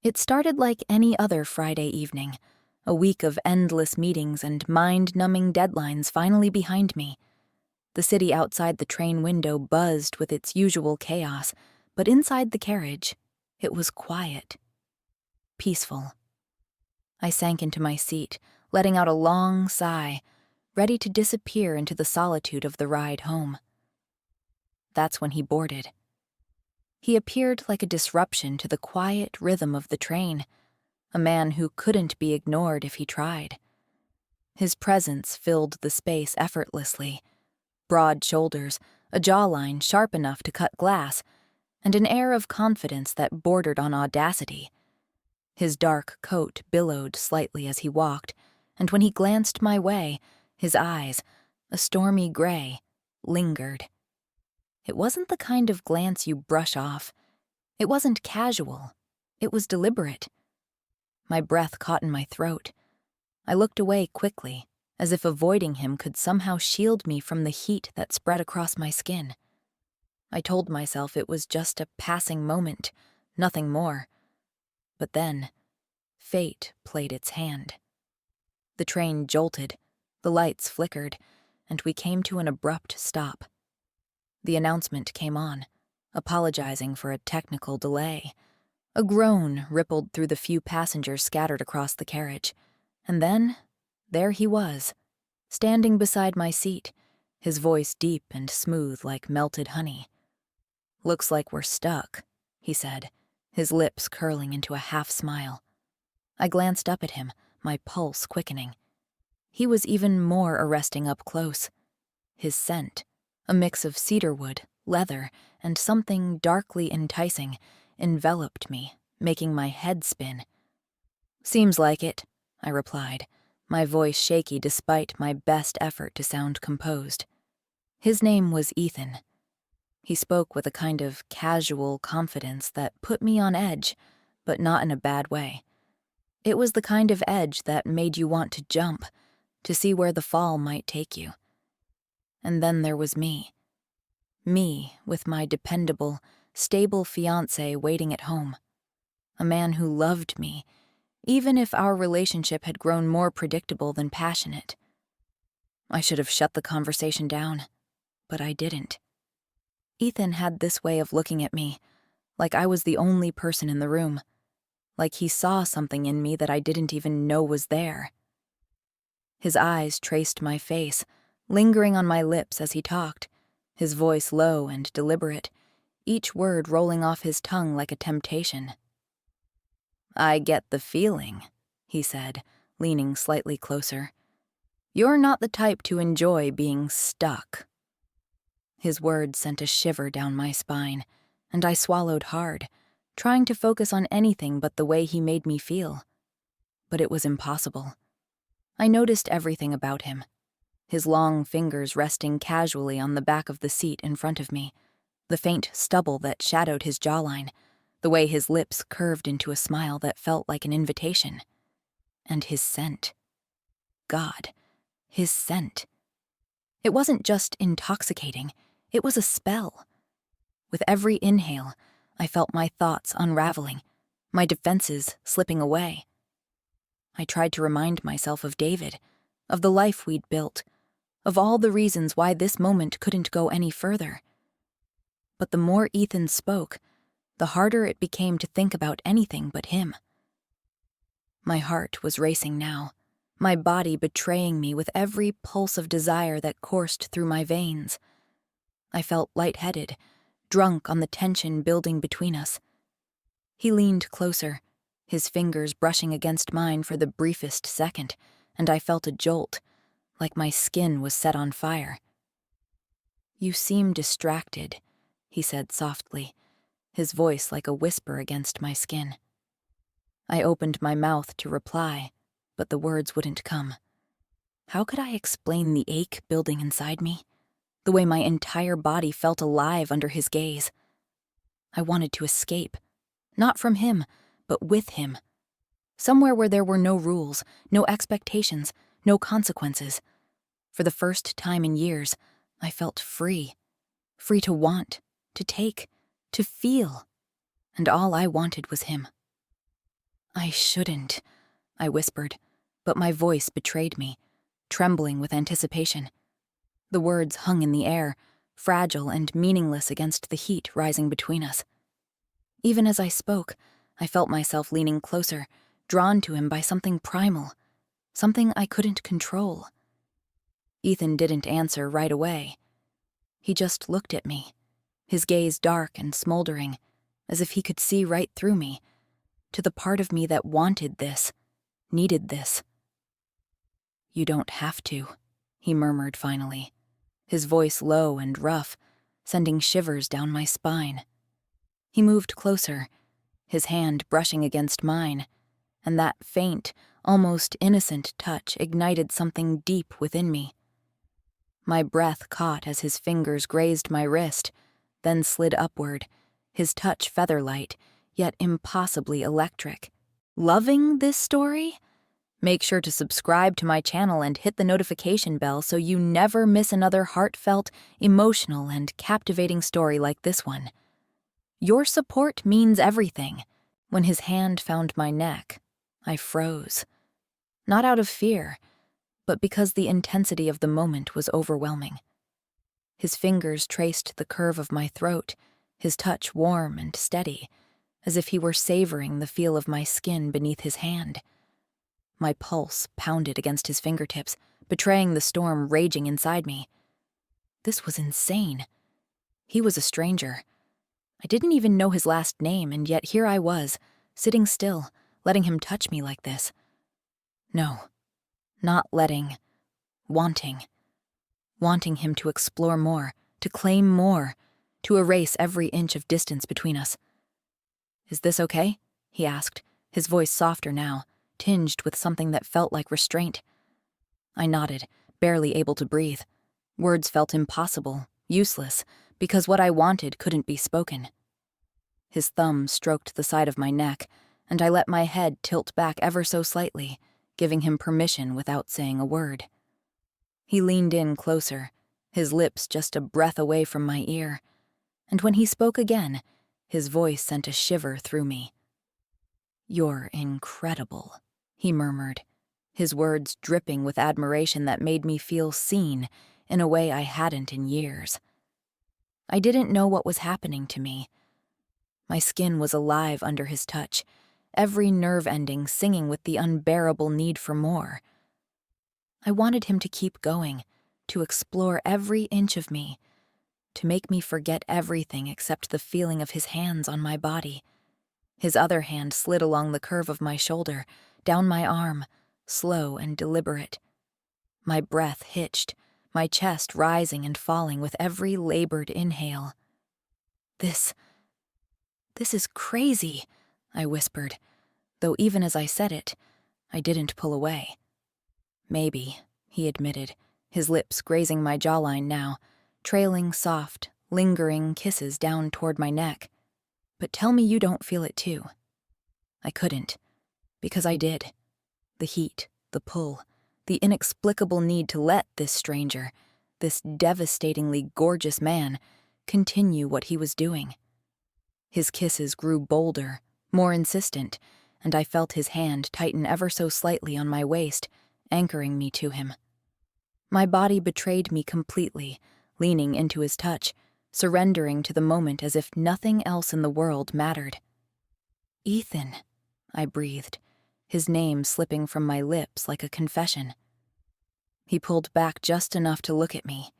It started like any other Friday evening, a week of endless meetings and mind-numbing deadlines finally behind me. The city outside the train window buzzed with its usual chaos, but inside the carriage, it was quiet, peaceful. I sank into my seat, letting out a long sigh, ready to disappear into the solitude of the ride home. That's when he boarded. He appeared like a disruption to the quiet rhythm of the train, a man who couldn't be ignored if he tried. His presence filled the space effortlessly. Broad shoulders, a jawline sharp enough to cut glass, and an air of confidence that bordered on audacity. His dark coat billowed slightly as he walked, and when he glanced my way, his eyes, a stormy gray, lingered. It wasn't the kind of glance you brush off. It wasn't casual. It was deliberate. My breath caught in my throat. I looked away quickly, as if avoiding him could somehow shield me from the heat that spread across my skin. I told myself it was just a passing moment, nothing more. But then, fate played its hand. The train jolted, the lights flickered, and we came to an abrupt stop. The announcement came on, apologizing for a technical delay. A groan rippled through the few passengers scattered across the carriage, and then, there he was, standing beside my seat, his voice deep and smooth like melted honey. "Looks like we're stuck," he said, his lips curling into a half-smile. I glanced up at him, my pulse quickening. He was even more arresting up close. His scent, a mix of cedarwood, leather, and something darkly enticing, enveloped me, making my head spin. "Seems like it," I replied, my voice shaky despite my best effort to sound composed. His name was Ethan. He spoke with a kind of casual confidence that put me on edge, but not in a bad way. It was the kind of edge that made you want to jump, to see where the fall might take you. And then there was me. Me with my dependable, stable fiancé waiting at home. A man who loved me, even if our relationship had grown more predictable than passionate. I should have shut the conversation down, but I didn't. Ethan had this way of looking at me, like I was the only person in the room, like he saw something in me that I didn't even know was there. His eyes traced my face, lingering on my lips as he talked, his voice low and deliberate, each word rolling off his tongue like a temptation. "I get the feeling," he said, leaning slightly closer. "You're not the type to enjoy being stuck." His words sent a shiver down my spine, and I swallowed hard, trying to focus on anything but the way he made me feel. But it was impossible. I noticed everything about him. His long fingers resting casually on the back of the seat in front of me, the faint stubble that shadowed his jawline, the way his lips curved into a smile that felt like an invitation. And his scent. God, his scent. It wasn't just intoxicating, it was a spell. With every inhale, I felt my thoughts unraveling, my defenses slipping away. I tried to remind myself of David, of the life we'd built, of all the reasons why this moment couldn't go any further. But the more Ethan spoke, the harder it became to think about anything but him. My heart was racing now, my body betraying me with every pulse of desire that coursed through my veins. I felt lightheaded, drunk on the tension building between us. He leaned closer, his fingers brushing against mine for the briefest second, and I felt a jolt, like my skin was set on fire. "You seem distracted," he said softly, his voice like a whisper against my skin. I opened my mouth to reply, but the words wouldn't come. How could I explain the ache building inside me? The way my entire body felt alive under his gaze. I wanted to escape, not from him, but with him. Somewhere where there were no rules, no expectations, no consequences. For the first time in years, I felt free. Free to want, to take, to feel. And all I wanted was him. I shouldn't, I whispered, but my voice betrayed me, trembling with anticipation. The words hung in the air, fragile and meaningless against the heat rising between us. Even as I spoke, I felt myself leaning closer, drawn to him by something primal, something I couldn't control. Ethan didn't answer right away. He just looked at me, his gaze dark and smoldering, as if he could see right through me, to the part of me that wanted this, needed this. "You don't have to," he murmured finally, his voice low and rough, sending shivers down my spine. He moved closer, his hand brushing against mine, and that faint, almost innocent touch ignited something deep within me. My breath caught as his fingers grazed my wrist, then slid upward, his touch feather-light, yet impossibly electric. Loving this story? Make sure to subscribe to my channel and hit the notification bell so you never miss another heartfelt, emotional, and captivating story like this one. Your support means everything. When his hand found my neck, I froze. Not out of fear, but because the intensity of the moment was overwhelming. His fingers traced the curve of my throat, his touch warm and steady, as if he were savoring the feel of my skin beneath his hand. My pulse pounded against his fingertips, betraying the storm raging inside me. This was insane. He was a stranger. I didn't even know his last name, and yet here I was, sitting still, letting him touch me like this. No, not letting, wanting. Wanting him to explore more, to claim more, to erase every inch of distance between us. "Is this okay?" he asked, his voice softer now, tinged with something that felt like restraint. I nodded, barely able to breathe. Words felt impossible, useless, because what I wanted couldn't be spoken. His thumb stroked the side of my neck, and I let my head tilt back ever so slightly, giving him permission without saying a word. He leaned in closer, his lips just a breath away from my ear, and when he spoke again, his voice sent a shiver through me. "You're incredible," he murmured, his words dripping with admiration that made me feel seen in a way I hadn't in years. I didn't know what was happening to me. My skin was alive under his touch, every nerve ending singing with the unbearable need for more. I wanted him to keep going, to explore every inch of me, to make me forget everything except the feeling of his hands on my body. His other hand slid along the curve of my shoulder, down my arm, slow and deliberate. My breath hitched, my chest rising and falling with every labored inhale. This is crazy," I whispered, though even as I said it, I didn't pull away. "Maybe," he admitted, his lips grazing my jawline now, trailing soft, lingering kisses down toward my neck. "But tell me you don't feel it too." I couldn't, because I did. The heat, the pull, the inexplicable need to let this stranger, this devastatingly gorgeous man, continue what he was doing. His kisses grew bolder, more insistent, and I felt his hand tighten ever so slightly on my waist, anchoring me to him. My body betrayed me completely, leaning into his touch, surrendering to the moment as if nothing else in the world mattered. "Ethan," I breathed, his name slipping from my lips like a confession. He pulled back just enough to look at me,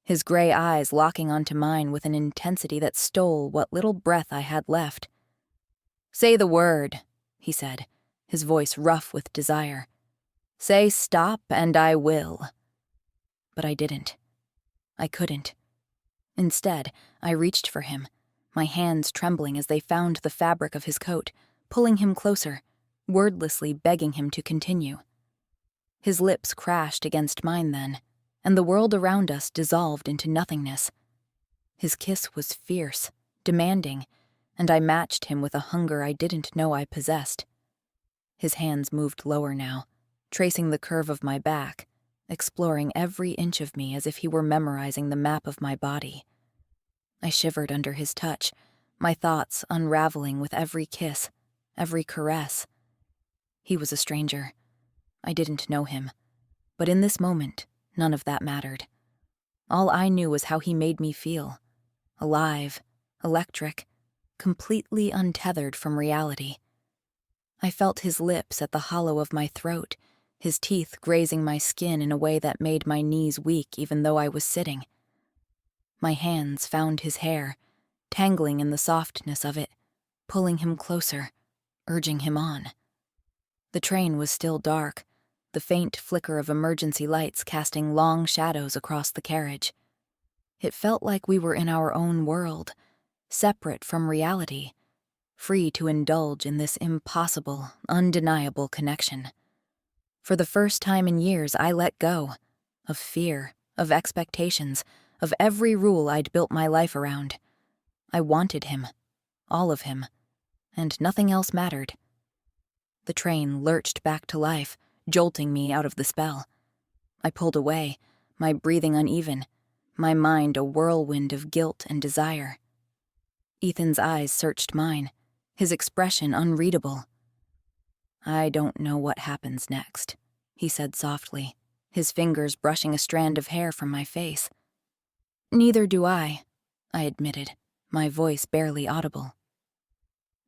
his gray eyes locking onto mine with an intensity that stole what little breath I had left. "Say the word," he said, his voice rough with desire. "Say stop and I will." But I didn't. I couldn't. Instead, I reached for him, my hands trembling as they found the fabric of his coat, pulling him closer, wordlessly begging him to continue. His lips crashed against mine then, and the world around us dissolved into nothingness. His kiss was fierce, demanding, and I matched him with a hunger I didn't know I possessed. His hands moved lower now, tracing the curve of my back, exploring every inch of me as if he were memorizing the map of my body. I shivered under his touch, my thoughts unraveling with every kiss, every caress. He was a stranger. I didn't know him. But in this moment, none of that mattered. All I knew was how he made me feel. Alive, electric, completely untethered from reality. I felt his lips at the hollow of my throat, his teeth grazing my skin in a way that made my knees weak even though I was sitting. My hands found his hair, tangling in the softness of it, pulling him closer, urging him on. The train was still dark, the faint flicker of emergency lights casting long shadows across the carriage. It felt like we were in our own world, separate from reality, free to indulge in this impossible, undeniable connection. For the first time in years, I let go of fear, of expectations, of every rule I'd built my life around. I wanted him, all of him, and nothing else mattered. The train lurched back to life, jolting me out of the spell. I pulled away, my breathing uneven, my mind a whirlwind of guilt and desire. Ethan's eyes searched mine, his expression unreadable. "I don't know what happens next," he said softly, his fingers brushing a strand of hair from my face. "Neither do I admitted, my voice barely audible.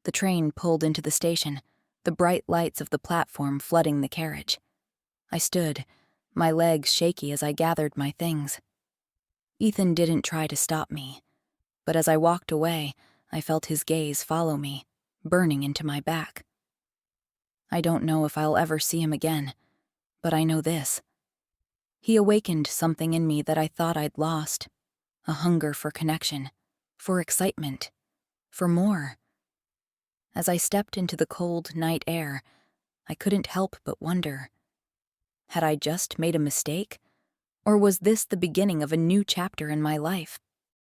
The train pulled into the station, the bright lights of the platform flooding the carriage. I stood, my legs shaky as I gathered my things. Ethan didn't try to stop me, but as I walked away, I felt his gaze follow me, burning into my back. I don't know if I'll ever see him again, but I know this. He awakened something in me that I thought I'd lost, a hunger for connection, for excitement, for more. As I stepped into the cold night air, I couldn't help but wonder, had I just made a mistake? Or was this the beginning of a new chapter in my life?